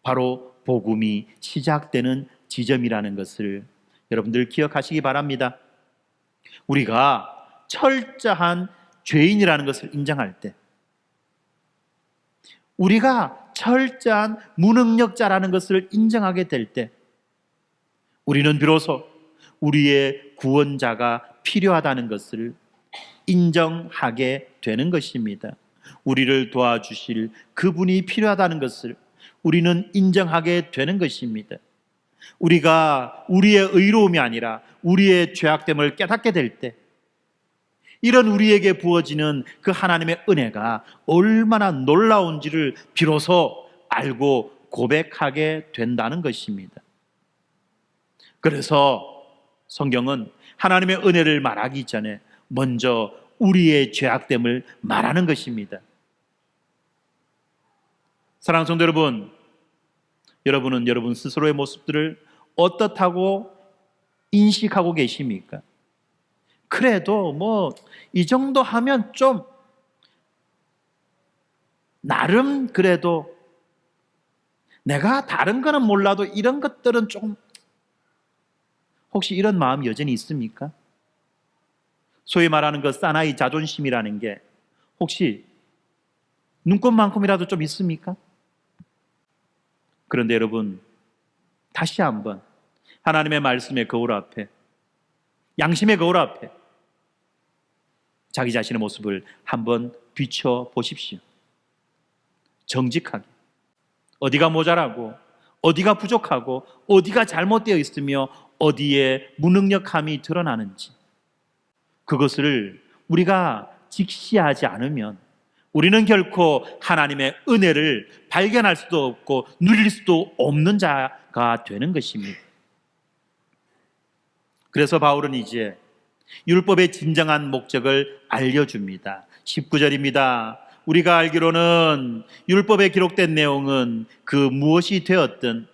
바로 복음이 시작되는 지점이라는 것을 여러분들 기억하시기 바랍니다. 우리가 철저한 죄인이라는 것을 인정할 때, 우리가 철저한 무능력자라는 것을 인정하게 될 때, 우리는 비로소 우리의 구원자가 필요하다는 것을 인정하게 되는 것입니다. 우리를 도와주실 그분이 필요하다는 것을 우리는 인정하게 되는 것입니다. 우리가 우리의 의로움이 아니라 우리의 죄악됨을 깨닫게 될 때, 이런 우리에게 부어지는 그 하나님의 은혜가 얼마나 놀라운지를 비로소 알고 고백하게 된다는 것입니다. 그래서 성경은 하나님의 은혜를 말하기 전에 먼저 우리의 죄악됨을 말하는 것입니다. 사랑하는 성도 여러분, 여러분은 여러분 스스로의 모습들을 어떻다고 인식하고 계십니까? 그래도 이 정도 하면 좀 나름 그래도 내가 다른 거는 몰라도 이런 것들은 좀, 혹시 이런 마음이 여전히 있습니까? 소위 말하는 그 사나이 자존심이라는 게 혹시 눈꽃만큼이라도 좀 있습니까? 그런데 여러분, 다시 한번 하나님의 말씀의 거울 앞에, 양심의 거울 앞에 자기 자신의 모습을 한번 비춰보십시오. 정직하게 어디가 모자라고, 어디가 부족하고, 어디가 잘못되어 있으며 어디에 무능력함이 드러나는지, 그것을 우리가 직시하지 않으면 우리는 결코 하나님의 은혜를 발견할 수도 없고 누릴 수도 없는 자가 되는 것입니다. 그래서 바울은 이제 율법의 진정한 목적을 알려줍니다. 19절입니다. 우리가 알기로는 율법에 기록된 내용은 그 무엇이 되었든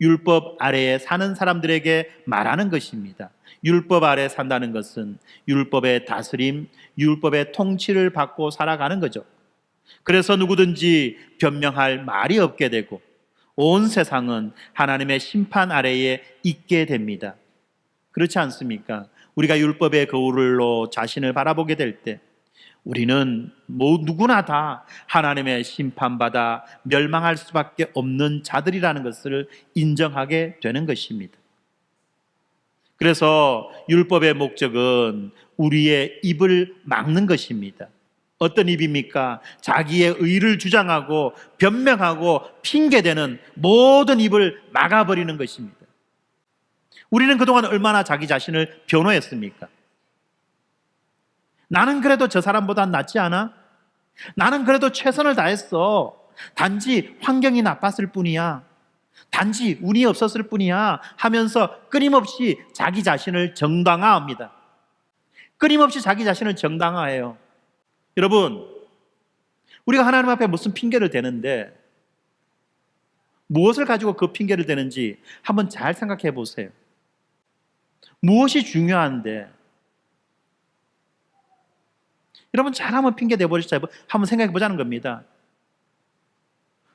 율법 아래에 사는 사람들에게 말하는 것입니다. 율법 아래 산다는 것은 율법의 다스림, 율법의 통치를 받고 살아가는 거죠. 그래서 누구든지 변명할 말이 없게 되고 온 세상은 하나님의 심판 아래에 있게 됩니다. 그렇지 않습니까? 우리가 율법의 거울로 자신을 바라보게 될 때 우리는 누구나 다 하나님의 심판받아 멸망할 수밖에 없는 자들이라는 것을 인정하게 되는 것입니다. 그래서 율법의 목적은 우리의 입을 막는 것입니다. 어떤 입입니까? 자기의 의를 주장하고 변명하고 핑계대는 모든 입을 막아버리는 것입니다. 우리는 그동안 얼마나 자기 자신을 변호했습니까? 나는 그래도 저 사람보다 낫지 않아? 나는 그래도 최선을 다했어. 단지 환경이 나빴을 뿐이야. 단지 운이 없었을 뿐이야 하면서 끊임없이 자기 자신을 정당화합니다. 끊임없이 자기 자신을 정당화해요. 여러분, 우리가 하나님 앞에 무슨 핑계를 대는데 무엇을 가지고 그 핑계를 대는지 한번 잘 생각해 보세요. 무엇이 중요한데? 여러분, 잘 한번 핑계 대보시죠. 한번 생각해 보자는 겁니다.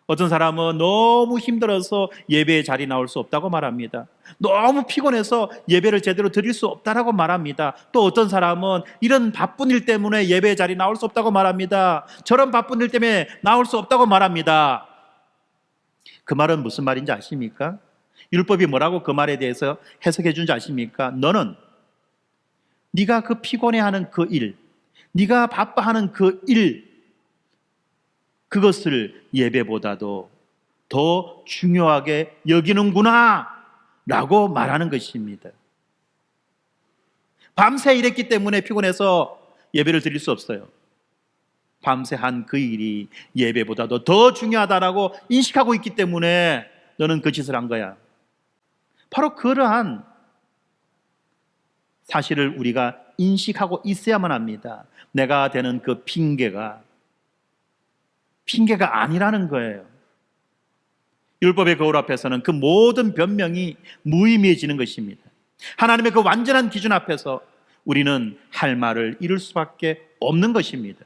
어떤 사람은 너무 힘들어서 예배에 자리 나올 수 없다고 말합니다. 너무 피곤해서 예배를 제대로 드릴 수 없다라고 말합니다. 또 어떤 사람은 이런 바쁜 일 때문에 예배에 자리 나올 수 없다고 말합니다. 저런 바쁜 일 때문에 나올 수 없다고 말합니다. 그 말은 무슨 말인지 아십니까? 율법이 뭐라고 그 말에 대해서 해석해 준지 아십니까? 너는 네가 그 피곤해하는 그 일, 네가 바빠하는 그 일, 그것을 예배보다도 더 중요하게 여기는구나 라고 말하는 것입니다. 밤새 일했기 때문에 피곤해서 예배를 드릴 수 없어요. 밤새 한 그 일이 예배보다도 더 중요하다라고 인식하고 있기 때문에 너는 그 짓을 한 거야. 바로 그러한 사실을 우리가 인식하고 있어야만 합니다. 내가 되는 그 핑계가 아니라는 거예요. 율법의 거울 앞에서는 그 모든 변명이 무의미해지는 것입니다. 하나님의 그 완전한 기준 앞에서 우리는 할 말을 잃을 수밖에 없는 것입니다.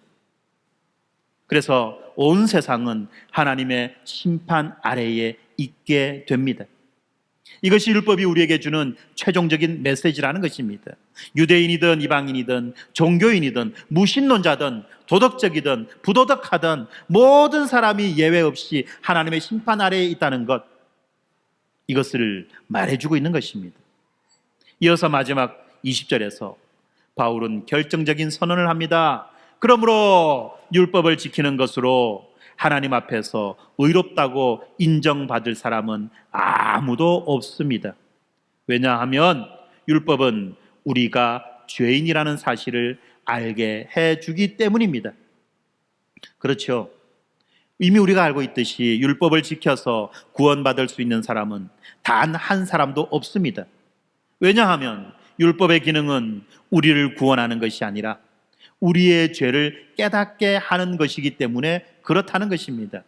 그래서 온 세상은 하나님의 심판 아래에 있게 됩니다. 이것이 율법이 우리에게 주는 최종적인 메시지라는 것입니다. 유대인이든 이방인이든 종교인이든 무신론자든 도덕적이든 부도덕하든 모든 사람이 예외 없이 하나님의 심판 아래에 있다는 것, 이것을 말해주고 있는 것입니다. 이어서 마지막 20절에서 바울은 결정적인 선언을 합니다. 그러므로 율법을 지키는 것으로 하나님 앞에서 의롭다고 인정받을 사람은 아무도 없습니다. 왜냐하면 율법은 우리가 죄인이라는 사실을 알게 해주기 때문입니다. 그렇죠. 이미 우리가 알고 있듯이 율법을 지켜서 구원받을 수 있는 사람은 단 한 사람도 없습니다. 왜냐하면 율법의 기능은 우리를 구원하는 것이 아니라 우리의 죄를 깨닫게 하는 것이기 때문에 그렇다는 것입니다.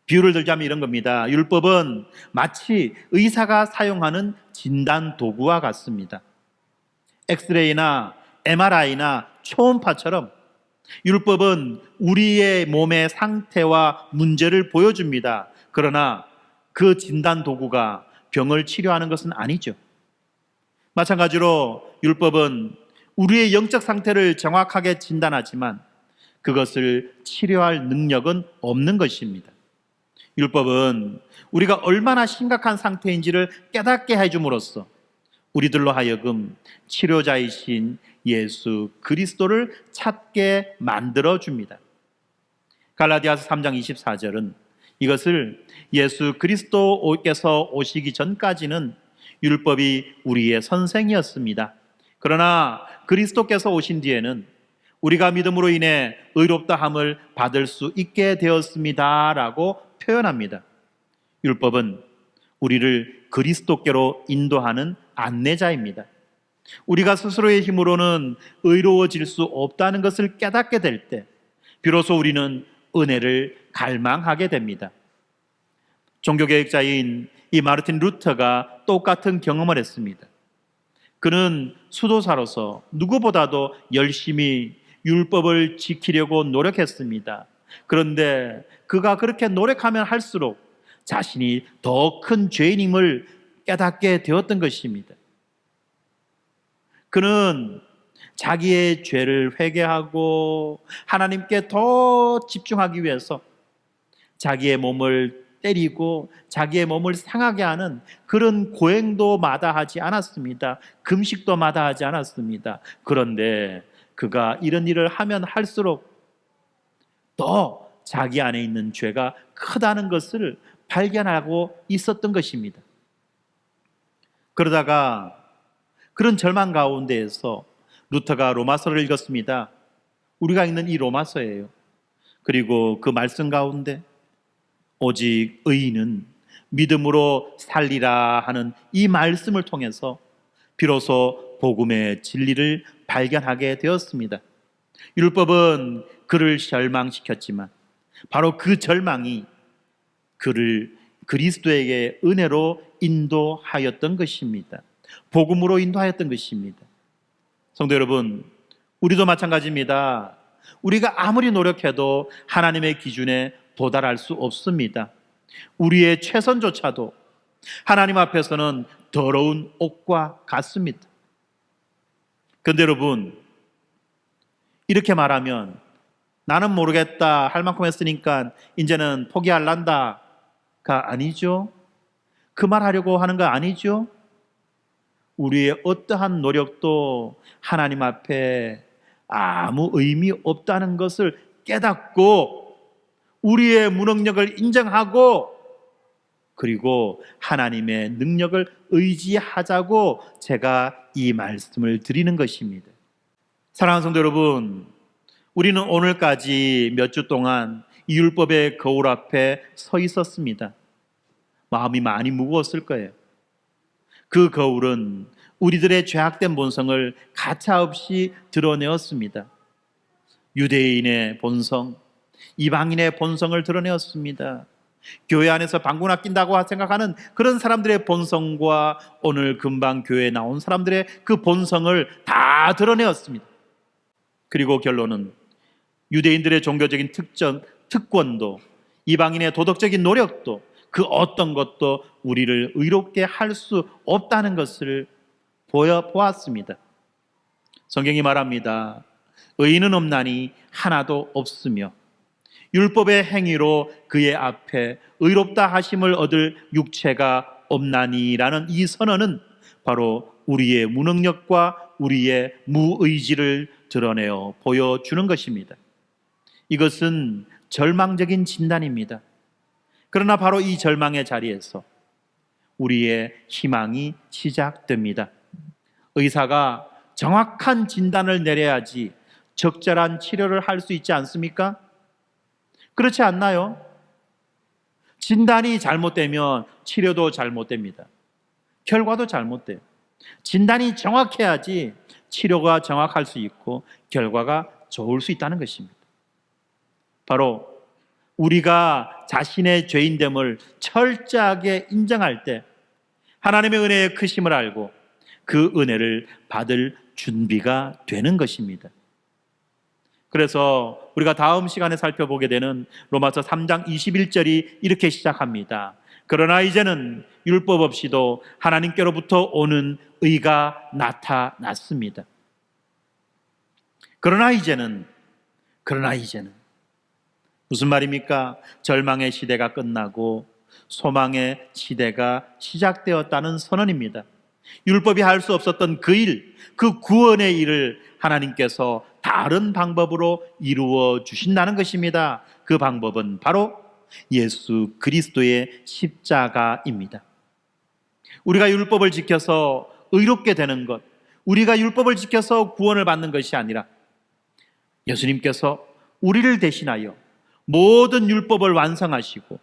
비유를 들자면 이런 겁니다. 율법은 마치 의사가 사용하는 진단 도구와 같습니다. 엑스레이나 MRI나 초음파처럼 율법은 우리의 몸의 상태와 문제를 보여줍니다. 그러나 그 진단 도구가 병을 치료하는 것은 아니죠. 마찬가지로 율법은 우리의 영적 상태를 정확하게 진단하지만 그것을 치료할 능력은 없는 것입니다. 율법은 우리가 얼마나 심각한 상태인지를 깨닫게 해줌으로써 우리들로 하여금 치료자이신 예수 그리스도를 찾게 만들어줍니다. 갈라디아서 3장 24절은 이것을 예수 그리스도께서 오시기 전까지는 율법이 우리의 선생이었습니다. 그러나 그리스도께서 오신 뒤에는 우리가 믿음으로 인해 의롭다함을 받을 수 있게 되었습니다 라고 표현합니다. 율법은 우리를 그리스도께로 인도하는 안내자입니다. 우리가 스스로의 힘으로는 의로워질 수 없다는 것을 깨닫게 될 때 비로소 우리는 은혜를 갈망하게 됩니다. 종교개혁자인 이 마르틴 루터가 똑같은 경험을 했습니다. 그는 수도사로서 누구보다도 열심히 율법을 지키려고 노력했습니다. 그런데 그가 그렇게 노력하면 할수록 자신이 더 큰 죄인임을 깨닫게 되었던 것입니다. 그는 자기의 죄를 회개하고 하나님께 더 집중하기 위해서 자기의 몸을 때리고 자기의 몸을 상하게 하는 그런 고행도 마다하지 않았습니다. 금식도 마다하지 않았습니다. 그런데 그가 이런 일을 하면 할수록 더 자기 안에 있는 죄가 크다는 것을 발견하고 있었던 것입니다. 그러다가 그런 절망 가운데에서 루터가 로마서를 읽었습니다. 우리가 읽는 이 로마서예요. 그리고 그 말씀 가운데 오직 의인은 믿음으로 살리라 하는 이 말씀을 통해서 비로소 복음의 진리를 발견하게 되었습니다. 율법은 그를 절망시켰지만 바로 그 절망이 그를 그리스도에게 은혜로 인도하였던 것입니다. 복음으로 인도하였던 것입니다. 성도 여러분, 우리도 마찬가지입니다. 우리가 아무리 노력해도 하나님의 기준에 도달할 수 없습니다. 우리의 최선조차도 하나님 앞에서는 더러운 옷과 같습니다. 그런데 여러분, 이렇게 말하면 나는 모르겠다 할 만큼 했으니까 이제는 포기할란다가 아니죠. 그 말 하려고 하는 거 아니죠. 우리의 어떠한 노력도 하나님 앞에 아무 의미 없다는 것을 깨닫고 우리의 무능력을 인정하고 그리고 하나님의 능력을 의지하자고 제가 이 말씀을 드리는 것입니다. 사랑하는 성도 여러분, 우리는 오늘까지 몇 주 동안 이 율법의 거울 앞에 서 있었습니다. 마음이 많이 무거웠을 거예요. 그 거울은 우리들의 죄악된 본성을 가차없이 드러내었습니다. 유대인의 본성, 이방인의 본성을 드러내었습니다. 교회 안에서 방구나 낀다고 생각하는 그런 사람들의 본성과 오늘 금방 교회에 나온 사람들의 그 본성을 다 드러내었습니다. 그리고 결론은 유대인들의 종교적인 특권도 이방인의 도덕적인 노력도 그 어떤 것도 우리를 의롭게 할 수 없다는 것을 보았습니다. 성경이 말합니다. 의인은 없나니 하나도 없으며 율법의 행위로 그의 앞에 의롭다 하심을 얻을 육체가 없나니라는 이 선언은 바로 우리의 무능력과 우리의 무의지를 드러내어 보여주는 것입니다. 이것은 절망적인 진단입니다. 그러나 바로 이 절망의 자리에서 우리의 희망이 시작됩니다. 의사가 정확한 진단을 내려야지 적절한 치료를 할 수 있지 않습니까? 그렇지 않나요? 진단이 잘못되면 치료도 잘못됩니다. 결과도 잘못돼요. 진단이 정확해야지 치료가 정확할 수 있고 결과가 좋을 수 있다는 것입니다. 바로 우리가 자신의 죄인됨을 철저하게 인정할 때 하나님의 은혜의 크심을 알고 그 은혜를 받을 준비가 되는 것입니다. 그래서 우리가 다음 시간에 살펴보게 되는 로마서 3장 21절이 이렇게 시작합니다. 그러나 이제는 율법 없이도 하나님께로부터 오는 의가 나타났습니다. 그러나 이제는 무슨 말입니까? 절망의 시대가 끝나고 소망의 시대가 시작되었다는 선언입니다. 율법이 할 수 없었던 그 일, 그 구원의 일을 하나님께서 다른 방법으로 이루어 주신다는 것입니다. 그 방법은 바로 예수 그리스도의 십자가입니다. 우리가 율법을 지켜서 의롭게 되는 것, 우리가 율법을 지켜서 구원을 받는 것이 아니라 예수님께서 우리를 대신하여 모든 율법을 완성하시고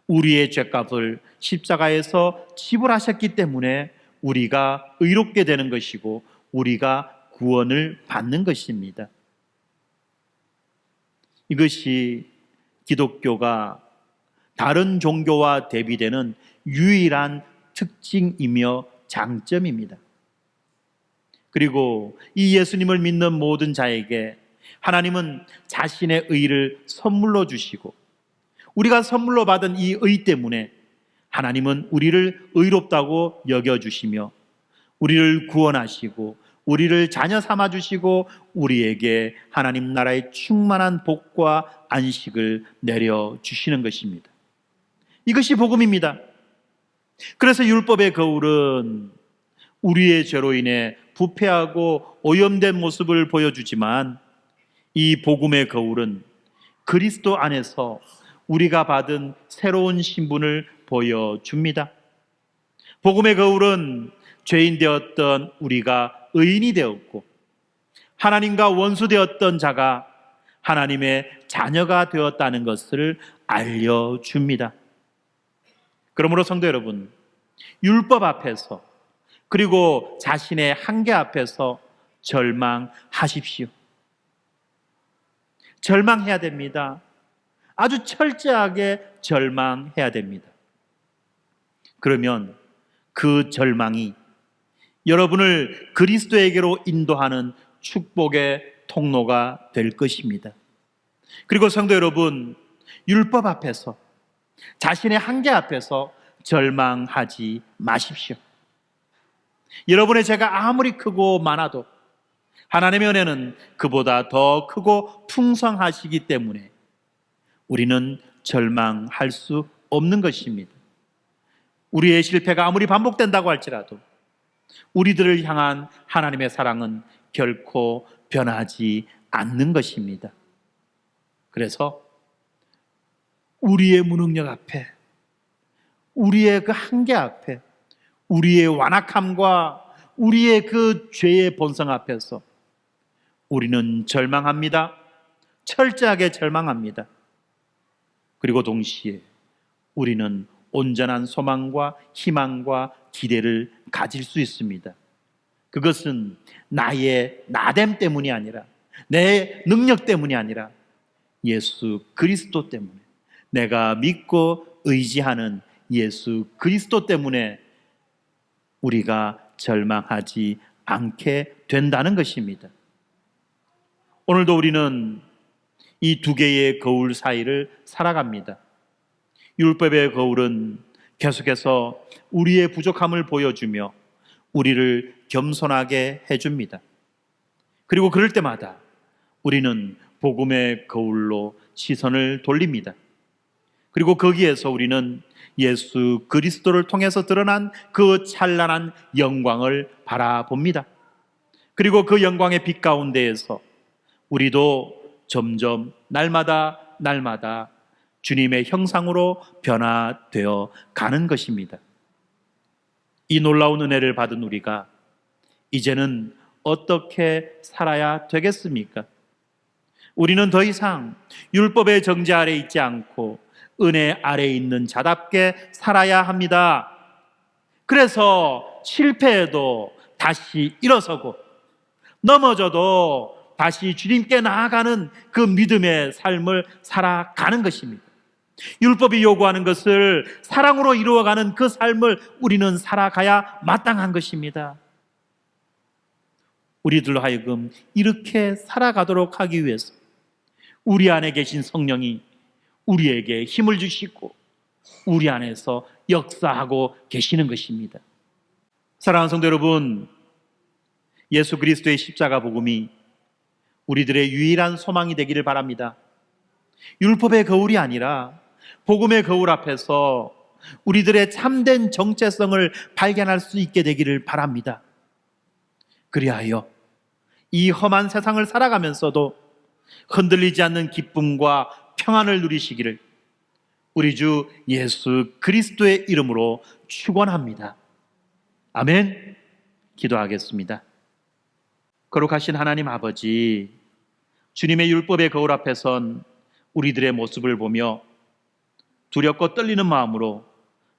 우리의 죄값을 십자가에서 지불하셨기 때문에 우리가 의롭게 되는 것이고 우리가 구원을 받는 것입니다. 이것이 기독교가 다른 종교와 대비되는 유일한 특징이며 장점입니다. 그리고 이 예수님을 믿는 모든 자에게 하나님은 자신의 의를 선물로 주시고 우리가 선물로 받은 이 의 때문에 하나님은 우리를 의롭다고 여겨주시며 우리를 구원하시고 우리를 자녀 삼아주시고 우리에게 하나님 나라의 충만한 복과 안식을 내려주시는 것입니다. 이것이 복음입니다. 그래서 율법의 거울은 우리의 죄로 인해 부패하고 오염된 모습을 보여주지만 이 복음의 거울은 그리스도 안에서 우리가 받은 새로운 신분을 보여줍니다. 복음의 거울은 죄인 되었던 우리가 의인이 되었고 하나님과 원수 되었던 자가 하나님의 자녀가 되었다는 것을 알려줍니다. 그러므로 성도 여러분, 율법 앞에서 그리고 자신의 한계 앞에서 절망하십시오. 절망해야 됩니다. 아주 철저하게 절망해야 됩니다. 그러면 그 절망이 여러분을 그리스도에게로 인도하는 축복의 통로가 될 것입니다. 그리고 성도 여러분, 율법 앞에서 자신의 한계 앞에서 절망하지 마십시오. 여러분의 죄가 아무리 크고 많아도 하나님의 은혜는 그보다 더 크고 풍성하시기 때문에 우리는 절망할 수 없는 것입니다. 우리의 실패가 아무리 반복된다고 할지라도 우리들을 향한 하나님의 사랑은 결코 변하지 않는 것입니다. 그래서 우리의 무능력 앞에, 우리의 그 한계 앞에, 우리의 완악함과 우리의 그 죄의 본성 앞에서 우리는 절망합니다. 철저하게 절망합니다. 그리고 동시에 우리는 온전한 소망과 희망과 기대를 가질 수 있습니다. 그것은 나의 나됨 때문이 아니라 내 능력 때문이 아니라 예수 그리스도 때문에 내가 믿고 의지하는 예수 그리스도 때문에 우리가 절망하지 않게 된다는 것입니다. 오늘도 우리는 이 두 개의 거울 사이를 살아갑니다. 율법의 거울은 계속해서 우리의 부족함을 보여주며 우리를 겸손하게 해줍니다. 그리고 그럴 때마다 우리는 복음의 거울로 시선을 돌립니다. 그리고 거기에서 우리는 예수 그리스도를 통해서 드러난 그 찬란한 영광을 바라봅니다. 그리고 그 영광의 빛 가운데에서 우리도 점점 날마다 주님의 형상으로 변화되어 가는 것입니다. 이 놀라운 은혜를 받은 우리가 이제는 어떻게 살아야 되겠습니까? 우리는 더 이상 율법의 정죄 아래 있지 않고 은혜 아래 있는 자답게 살아야 합니다. 그래서 실패해도 다시 일어서고 넘어져도 다시 주님께 나아가는 그 믿음의 삶을 살아가는 것입니다. 율법이 요구하는 것을 사랑으로 이루어가는 그 삶을 우리는 살아가야 마땅한 것입니다. 우리들로 하여금 이렇게 살아가도록 하기 위해서 우리 안에 계신 성령이 우리에게 힘을 주시고 우리 안에서 역사하고 계시는 것입니다. 사랑하는 성도 여러분, 예수 그리스도의 십자가 복음이 우리들의 유일한 소망이 되기를 바랍니다. 율법의 거울이 아니라 복음의 거울 앞에서 우리들의 참된 정체성을 발견할 수 있게 되기를 바랍니다. 그리하여 이 험한 세상을 살아가면서도 흔들리지 않는 기쁨과 평안을 누리시기를 우리 주 예수 그리스도의 이름으로 축원합니다. 아멘. 기도하겠습니다. 거룩하신 하나님 아버지, 주님의 율법의 거울 앞에 선 우리들의 모습을 보며 두렵고 떨리는 마음으로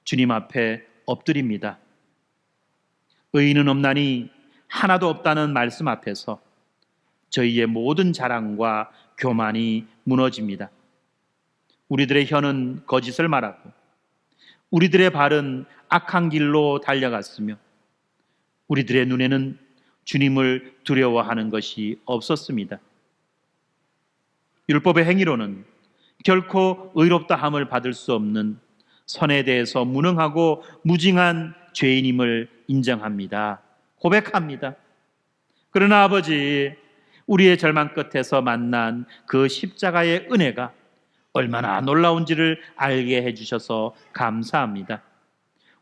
주님 앞에 엎드립니다. 의인은 없나니 하나도 없다는 말씀 앞에서 저희의 모든 자랑과 교만이 무너집니다. 우리들의 혀는 거짓을 말하고 우리들의 발은 악한 길로 달려갔으며 우리들의 눈에는 주님을 두려워하는 것이 없었습니다. 율법의 행위로는 결코 의롭다 함을 받을 수 없는 선에 대해서 무능하고 무징한 죄인임을 인정합니다. 고백합니다. 그러나 아버지, 우리의 절망 끝에서 만난 그 십자가의 은혜가 얼마나 놀라운지를 알게 해주셔서 감사합니다.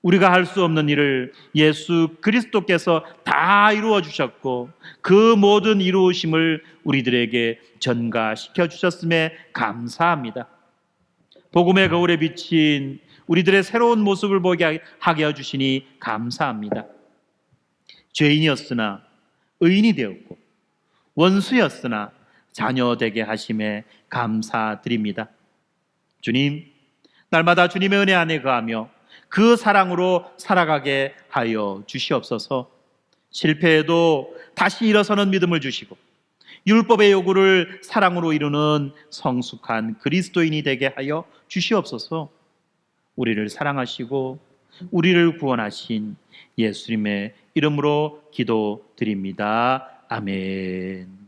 우리가 할 수 없는 일을 예수 그리스도께서 다 이루어 주셨고 그 모든 이루어심을 우리들에게 전가시켜 주셨음에 감사합니다. 복음의 거울에 비친 우리들의 새로운 모습을 보게 하게 해주시니 감사합니다. 죄인이었으나 의인이 되었고 원수였으나 자녀 되게 하심에 감사드립니다. 주님, 날마다 주님의 은혜 안에 거하며 그 사랑으로 살아가게 하여 주시옵소서. 실패해도 다시 일어서는 믿음을 주시고 율법의 요구를 사랑으로 이루는 성숙한 그리스도인이 되게 하여 주시옵소서. 우리를 사랑하시고 우리를 구원하신 예수님의 이름으로 기도드립니다. 아멘.